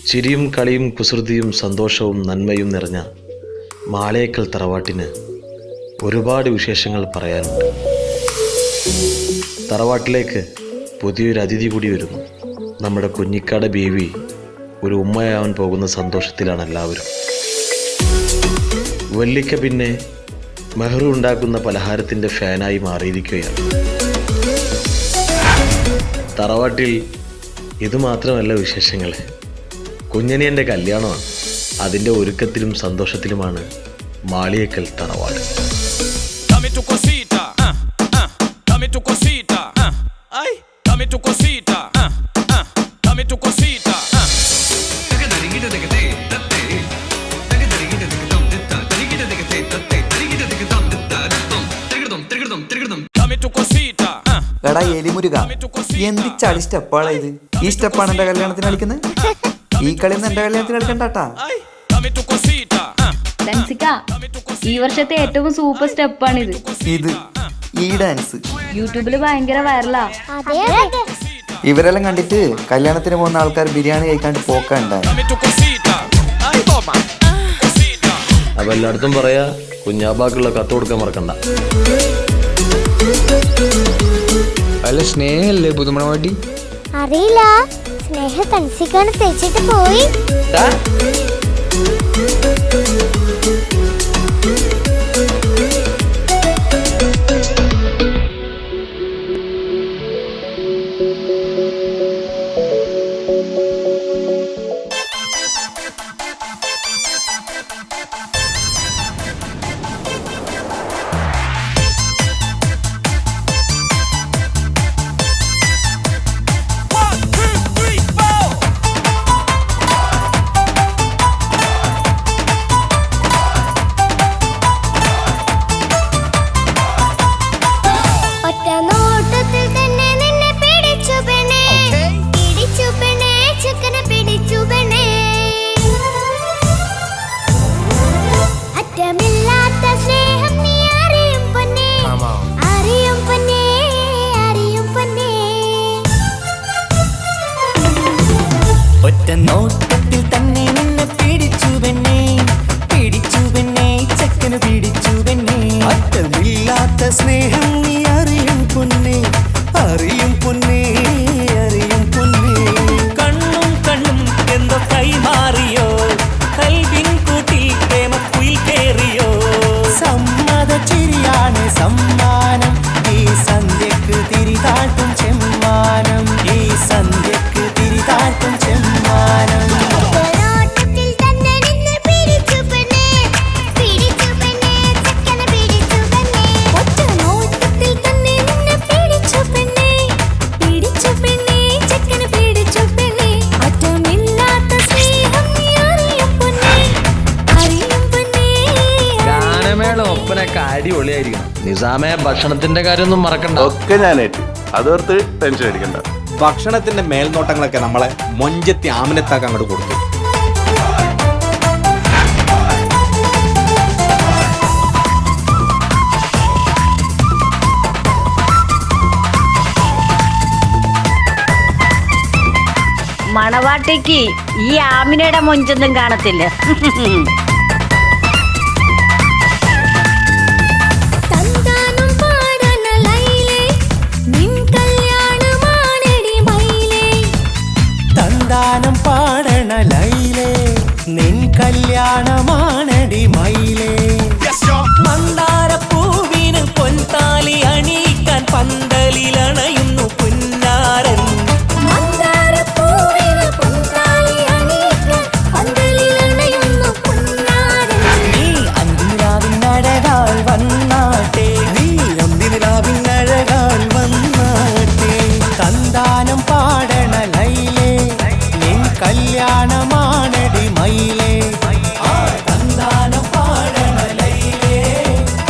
ചിരിയും കളിയും കുസൃതിയും സന്തോഷവും നന്മയും നിറഞ്ഞ മാളേക്കൽ തറവാട്ടിന് ഒരുപാട് വിശേഷങ്ങൾ പറയാനുണ്ട്. തറവാട്ടിലേക്ക് പുതിയൊരു അതിഥി കൂടി വരുന്നു. നമ്മുടെ കുഞ്ഞിക്കാട് ബേബി ഒരു ഉമ്മയാവാൻ പോകുന്ന സന്തോഷത്തിലാണ് എല്ലാവരും. വല്ലിക്ക പിന്നെ മെഹ്റു ഉണ്ടാക്കുന്ന പലഹാരത്തിൻ്റെ ഫാനായി മാറിയിരിക്കുകയാണ്. തറവാട്ടിൽ ഇതുമാത്രമല്ല വിശേഷങ്ങൾ. കുഞ്ഞനിയൻ്റെ കല്യാണമാണ്. അതിൻ്റെ ഒരുക്കത്തിലും സന്തോഷത്തിലുമാണ് മാളിയേക്കൽ തറവാട്. എടാ എലിമുരുക, എന്ത് ചളി സ്റ്റെപ്പാണ് ഇത്? ഈ സ്റ്റെപ്പാണ് എന്റെ കല്യാണത്തിന് കളിക്കുന്നത്? ഈ കളിയൊന്നും എന്റെ കല്യാണത്തിന് കളിക്കണ്ടാട്ടാ. ഈ വർഷത്തെ ഏറ്റവും സൂപ്പർ സ്റ്റെപ്പാണിത്. ഇത് ഈ ഡാൻസ് യൂട്യൂബില് ഭയങ്കര വൈറലാ. ഇവരെല്ലാം കണ്ടിട്ട് കല്യാണത്തിന് പോകുന്ന ആൾക്കാർ ബിരിയാണി കഴിക്കാണ്ട് പോക്കണ്ടായി. അപ്പൊ എല്ലായിടത്തും പറയാ, കുഞ്ഞാബാക്കുള്ള കത്ത് കൊടുക്കാൻ മറക്കണ്ട. അല്ല, സ്നേഹല്ലേ പുതുമണവാട്ടി? അറിയില്ല, സ്നേഹ തൻസിക്കാണ് തേച്ചിട്ട് പോയി. നോട്ടത്തിൽ തന്നെ നിന്നെ പിടിച്ചു പെണ്ണേ, പിടിച്ചു പെണ്ണേ, ചക്കന് പിടിച്ചു പെണ്ണേ. അറ്റമില്ലാത്ത സ്നേഹം നീ അറിയും പൊന്നേ, അറിയും പൊന്നേ, അറിയും പൊന്നേ. കണ്ണും കണ്ണും എന്തോ കൈമാറിയോ, കൽവിൻ കൂട്ടിൽ പ്രേമക്കുയിൽ കേറിയോ. സമ്മത ചിരിയാണ് സമ്മാനം, ഈ സന്ധ്യക്ക് തിരിതാട്ടും ചെമ്മാനം, ഈ സന്ധ്യക്ക് തിരിതാട്ടും ചെമ്മാനം. ഒപ്പനൊക്കെ അടിപൊളിയായിരിക്കണം. നിസാമെ, ഭക്ഷണത്തിന്റെ കാര്യമൊന്നും മറക്കണ്ട. ഒക്കെ ഞാനേറ്റ്, അതോർത്ത് ടെൻഷൻ അടിക്കണ്ട. ഭക്ഷണത്തിന്റെ മേൽനോട്ടങ്ങളൊക്കെ നമ്മളെ മൊഞ്ചത്തി ആമിനത്താക്ക് അങ്ങോട്ട് കൊടുത്തു. മണവാട്ടിക്ക് ഈ ആമിനയുടെ മൊഞ്ചൊന്നും കാണത്തില്ല. തന്താനം പാടണ ലൈലേ, നിൻ കല്യാണമാണടി മയിലേ. മന്ദാരപ്പൂവിന് പൊൻതാലി അണിയിക്കാൻ പന്തലിലണയുന്നു പുന്നാരൻ. നീ അന്തിനിലാവിനഴകാൽ വന്നാട്ടെ, നീ അന്തിനിലാവിനഴകാൽ വന്നാട്ടെ. തന്താനം പാടണ ലൈലേ, നിൻ കല്യാണമാണടി മയിലേ. തന്താനം പാടണ ലൈലേ,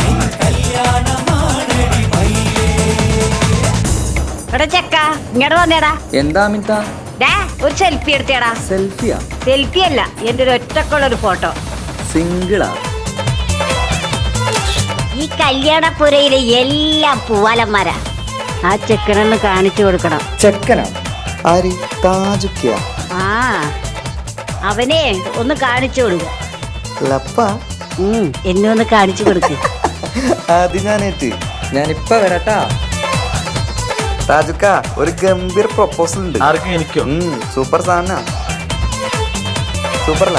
നിൻ കല്യാണമാണടി മയിലേ. എടാ ചെക്ക, ഇങ്ങോട്ട് വന്നേടാ. എന്താ അമിത? ഒരു സെൽഫി എടുത്തേടാ. സെൽഫിയാ? സെൽഫി അല്ല, എന്റെ ഒരു ഒറ്റക്കുള്ളൊരു ഫോട്ടോ. സിംഗിളാ? ഈ കല്യാണപ്പുരയിലെ എല്ലാം പൂവാലന്മാരാ. ആ ചെക്കനൊന്ന് കാണിച്ചു കൊടുക്കണം. ചെക്കനാ? ആര്? താജുക്കിയ? ആ അവനെ ഒന്ന് കാണിച്ചു കൊടുക്കുക. ലപ്പ എന്നെ ഒന്ന് കാണിച്ചു കൊടുക്കുക. അത് ഞാനേറ്റ്. ഞാനിപ്പ വരാട്ടാ. താജുക്ക ഒരു ഗംഭീർ പ്രൊപ്പോസൽ ഉണ്ട്. ആർക്കും എനിക്കോ? സൂപ്പർ സാധന. സൂപ്പറല്ല?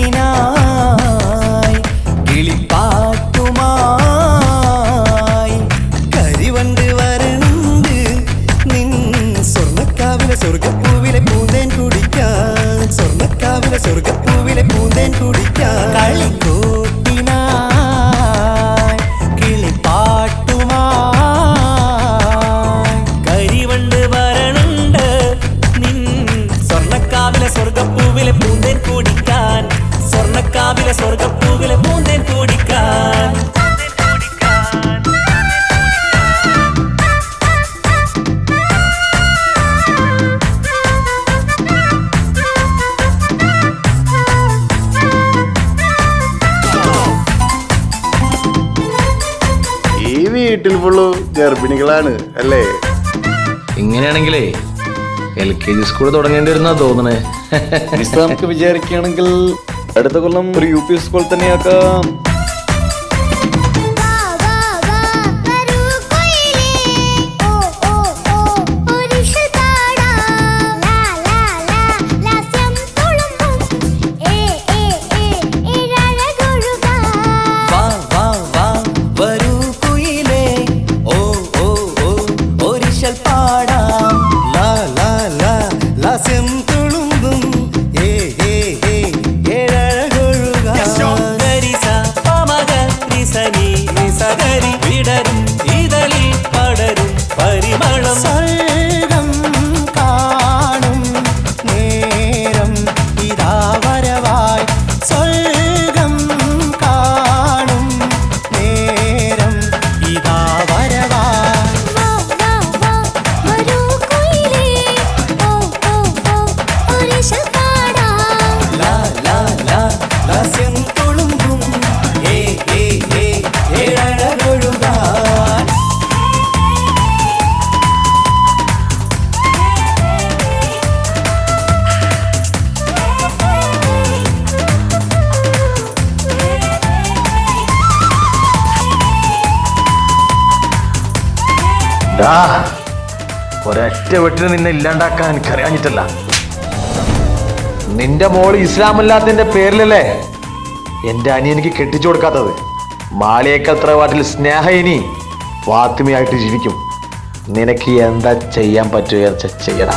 കളിക്കൂത്തിനായി കിളിപ്പാട്ടുമായി കരിവണ്ട് വരണ്ട് നിൻ സ്വർണ്ണക്കാവിലെ സ്വർഗപ്പൂവിലെ പൂന്തേൻ കുടിക്കാൻ, സ്വർണ്ണക്കാവിലെ സ്വർഗപ്പൂവിലെ പൂന്തേൻ കുടിക്കാൻ. കളിക്കൂത്തിനായി കിളിപ്പാട്ടുമായി കരിവണ്ട് വരണ്ട് നിൻ സ്വർണ്ണക്കാവിലെ സ്വർഗപ്പൂവിലെ പൂന്തേൻ കുടിക്കാൻ, സ്വർണ്ണക്കാവിലെ സ്വർഗപ്പൂവിലെ പൂന്തേൻ കുടിക്കാൻ. ഈ വീട്ടിൽ ഫുള്ള് ഗർഭിണികളാണ് അല്ലേ? ഇങ്ങനെയാണെങ്കിലേ LKG സ്കൂൾ തുടങ്ങേണ്ടി വരുന്നാ തോന്നണേ. നമുക്ക് വിചാരിക്കുകയാണെങ്കിൽ അടുത്ത കൊല്ലം ഒരു UP സ്കൂൾ തന്നെയാക്കാം. വാ വാ വാ വരൂ കുയിലേ ഓ ഓ ഓ ഒരിഷൽ പാടാം ലാ ലാ ലാ ലാസ്യം തുളുമ്പും ഏ ഏ ഏ ഇഴഴകൊഴുകാം. വാ വാ വാ വരൂ കുയിലേ ഓ ഓ ഓ ഒരിശൽ പാടാം ലാ ലാ ലാ ലാസ്യം തുളുമ്പും ഏ ഏ ഏ ഏഴഴകൊഴുകാം. ഗരിസ പമഗ റിസനി റിസഗരി വിടരും ഇതളിൽ പടരും പരിമളം. സ്വർഗം കാണും നേരം ഇതാ വരവായി, സ്വർഗം കാണും നേരം ഇതാ വരവായി. വാ വാ വാ വരൂ കുയിലേ ഓ ഓ ഓ ഒരിഷൽ പാടാം. ലാ ലാ ലാ ലാസ്യം തുളുമ്പും ഏ ഏ ഏ ഏഴഴകൊഴുകാൻ. ഒരൊറ്റ വെട്ടിന് നിന്നെ ഇല്ലാണ്ടാക്കാൻ എനിക്കറിയാഞ്ഞിട്ടല്ല. നിന്റെ മോള് ഇസ്ലാമല്ലാത്തതിന്റെ പേരിലല്ലേ എന്റെ അനിയനിക്ക് കെട്ടിച്ചു കൊടുക്കാത്തത്. മാളിയേക്കൽ തറവാട്ടിൽ സ്നേഹയിനി ഫാത്തിമയായിട്ട് ജീവിക്കും. നിനക്ക് എന്താ ചെയ്യാൻ പറ്റുക ചെയ്യടാ.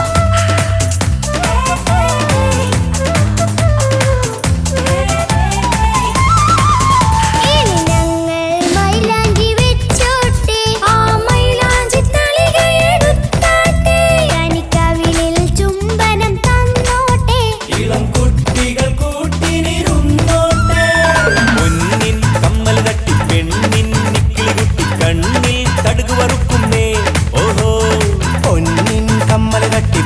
ഇനി ഞങ്ങൾ മൈലാഞ്ചി വെച്ചോട്ടെ ആ മൈലാഞ്ചി തളിക എടുത്താട്ടെ കനിക്കവിളിൽ ചുംബനം തന്നോട്ടെ ഇളം കുട്ടികൾ കൂട്ടിനിരുന്നോട്ടെ പൊന്നിൻ കമ്മൽ തട്ടി പെണ്ണിൻ നിക്കിളി കുട്ടി കണ്ണിൽ തടുകു വറുക്കുന്നേ ഓഹോ പൊന്നിൻ കമ്മൽ തട്ടി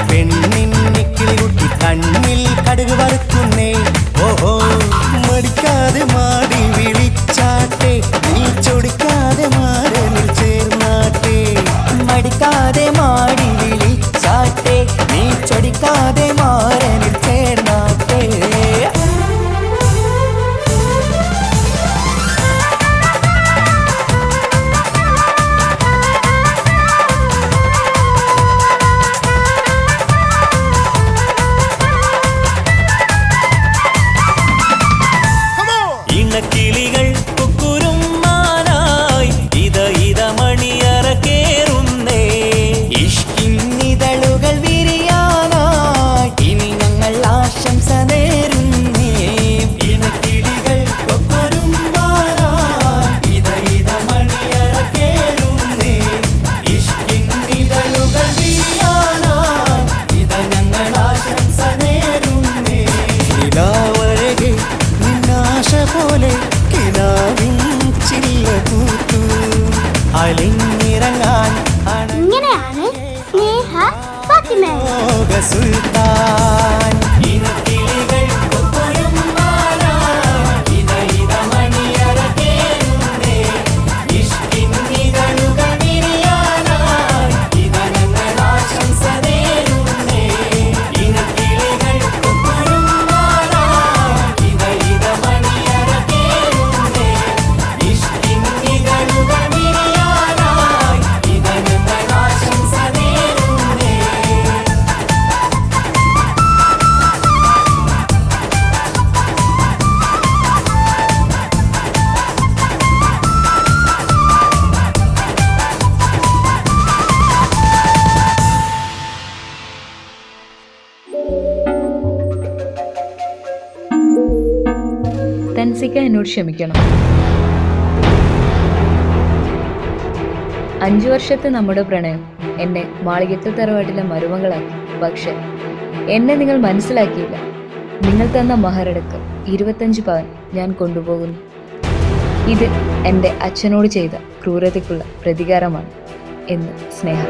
തൻസിക്ക എന്നോട് ക്ഷമിക്കണം. 5 വർഷത്തെ നമ്മുടെ പ്രണയം എന്നെ മാളികക്കൽ തറവാട്ടിലെ മരുമകളാക്കി. പക്ഷെ എന്നെ നിങ്ങൾ മനസ്സിലാക്കിയില്ല. നിങ്ങൾ തന്ന മഹരടക്കം 25 പവൻ ഞാൻ കൊണ്ടുപോകുന്നു. ഇത് എൻ്റെ അച്ഛനോട് ചെയ്ത ക്രൂരതയ്ക്കുള്ള പ്രതികാരമാണ് എന്ന് സ്നേഹ.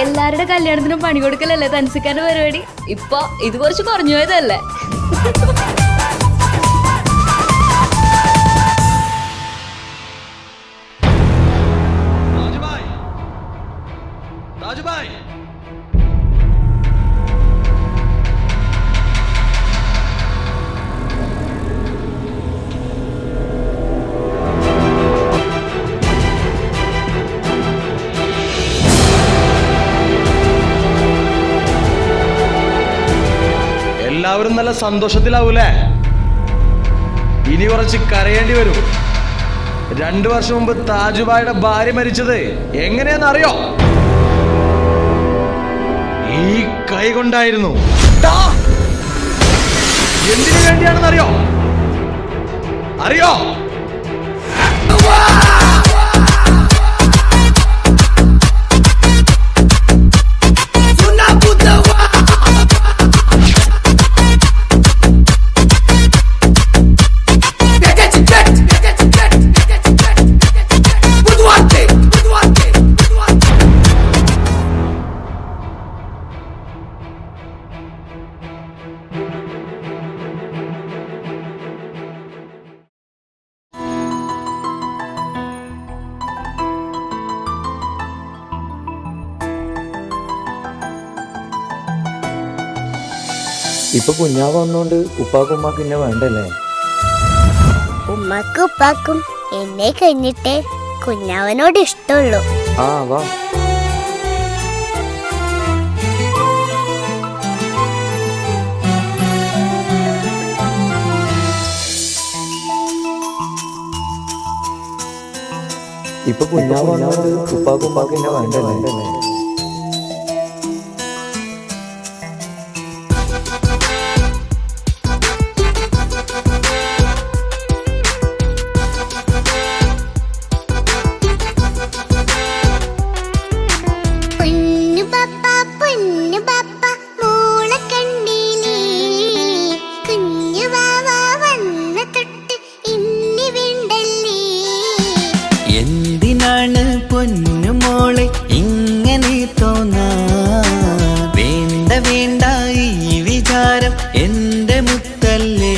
എല്ലാവരുടെ കല്യാണത്തിനും പണി കൊടുക്കലല്ലേ തൻസിക്കാന്റെ പരിപാടി. ഇപ്പൊ ഇത് കുറച്ച് കുറഞ്ഞു പോയതല്ലേ? എല്ലാവരും നല്ല സന്തോഷത്തിലാവൂലേ? ഇനി കുറച്ച് കരയേണ്ടി വരും. 2 വർഷം മുമ്പ് താജുബായുടെ ഭാര്യ മരിച്ചത് എങ്ങനെയാന്ന് അറിയോ? ഈ കൈ കൊണ്ടായിരുന്നു. എന്തിനു വേണ്ടിയാണെന്ന് അറിയോ? അറിയോ? ഇപ്പൊ കുഞ്ഞാവ് വന്നോണ്ട് ഉപ്പാക്കും ഉമ്മാക്കും എന്നെ വേണ്ടല്ലേ? ഉമ്മക്കും ഉപ്പാക്കും എന്നെ കഴിഞ്ഞിട്ടേ കുഞ്ഞാവനോട് ഇഷ്ടമുള്ളൂ. ആ വാ. ഇപ്പൊ കുഞ്ഞാവ് വന്നോണ്ട് ഉപ്പാക്കും ഉമ്മാക്കും എന്നെ വേണ്ടല്ലേ? എന്തിനാണ് പൊന്നുമോളെ ഇങ്ങനെ തോന്നാ? വേണ്ട വേണ്ട ഈ വിചാരം എന്റെ മുത്തല്ലേ.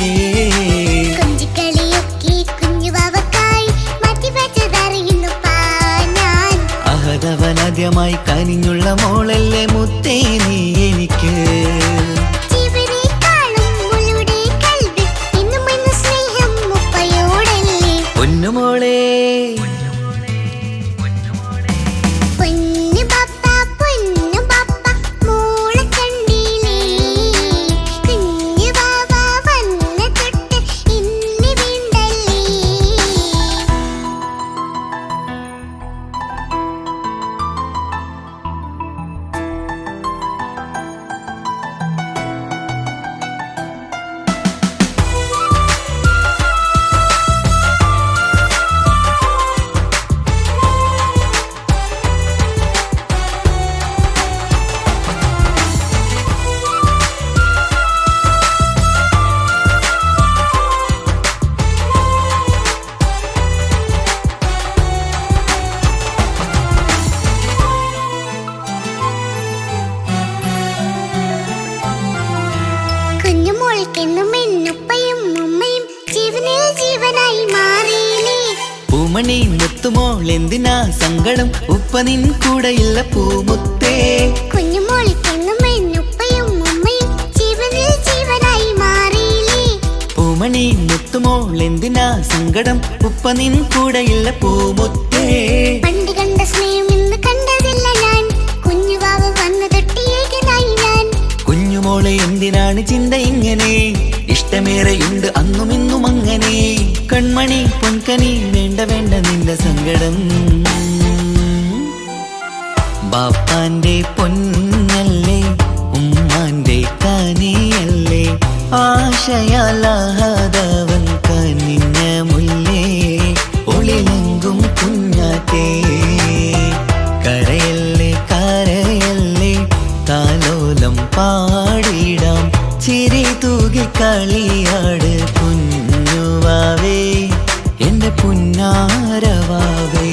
അഹദവനാദ്യമായി കനിഞ്ഞുള്ള മോളല്ലേ മുത്തേ നീ എനിക്ക്. പൊന്നുമോളെ പൂമണി മുത്തുമോൾ എന്തിനാ സങ്കടം ഉപ്പ നിൻ കൂടെയില്ല പൂമുത്തേ. കുഞ്ഞുമോളിക്കെന്നും എന്നുപ്പയും ഉമ്മയും ജീവനിൽ ജീവനായി മാറിയില്ലേ. പൂമണി മുത്തുമോൾ എന്തിനാ സങ്കടം ഉപ്പ നിൻ കൂടെയില്ല പൂമുത്തേ. പണ്ട് കണ്ട സ്നേഹം ഇന്ന് കണ്ടതില്ല ഞാൻ, കുഞ്ഞുവാവ് വന്നു തൊട്ടിയേകനായി ഞാൻ. കുഞ്ഞുമോളെ എന്തിനാണ് ചിന്ത ഇങ്ങനെ, ഇഷ്ടമേറെയുണ്ട് അന്നും ഇന്നും അങ്ങനെ. കൺമണി പൊൻകനി വേണ്ട വേണ്ട നിന്റെ സങ്കടം. ബാപ്പാന്റെ പൊന്നല്ലേ ഉമ്മാന്റെ കനിയല്ലേ, ആശയാലാഹതവൻ കനിഞ്ഞ മുല്ലേ. ഒളിലെങ്കും കുഞ്ഞാറ്റേ കരയല്ലേ കരയല്ലേ, താലോലം പാടിടാം ചിരി തൂകി കളിയാട് കുഞ്ഞുവാവേ എന്റെ പുന്നാരവാവേ.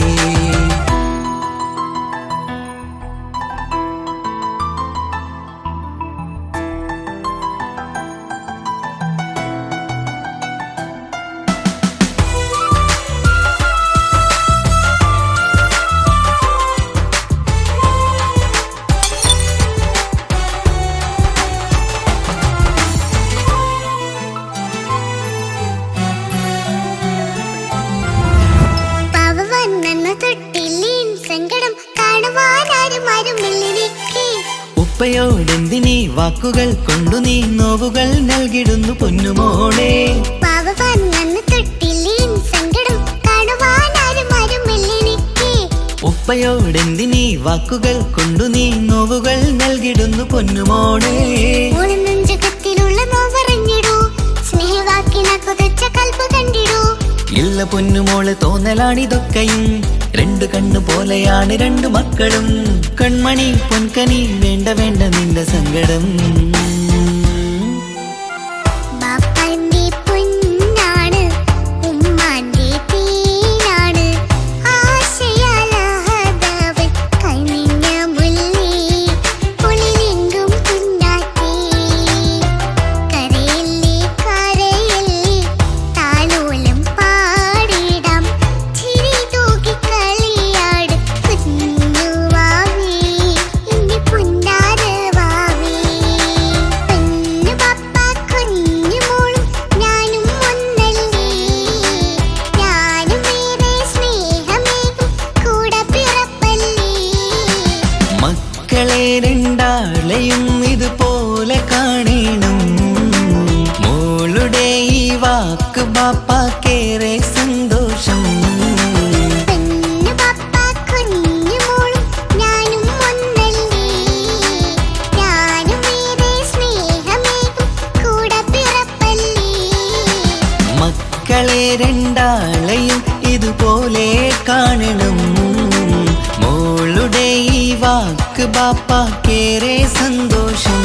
ഉപ്പയോടെന്തിനീ വാക്കുകൾ കൊണ്ടു നീ നോവുകൾ നൽകിടുന്നു പൊന്നുമോളെ. ഉപ്പയോടെന്തിനീ വാക്കുകൾ കൊണ്ടു നീ നോവുകൾ നൽകിടുന്നു പൊന്നുമോളെ. ഇല്ല പൊന്നുമോളെ തോന്നലാണിതൊക്കെയും, രണ്ടു കണ്ണു പോലെയാണ് രണ്ടു മക്കളും. കൺമണി പൊൻകനി വേണ്ട വേണ്ട നിന്റെ സങ്കടം. രണ്ടാളെയും ഇതുപോലെ കാണണം, മോളുടെ ഈ വാക്ക് ബാപ്പാക്കേറെ സന്തോഷം. മക്കളെ രണ്ടാളെയും ഇതുപോലെ കാണണം, മോളുടെ ഈ വാക്ക് ബാപ്പാക്കേറെ സന്തോഷം.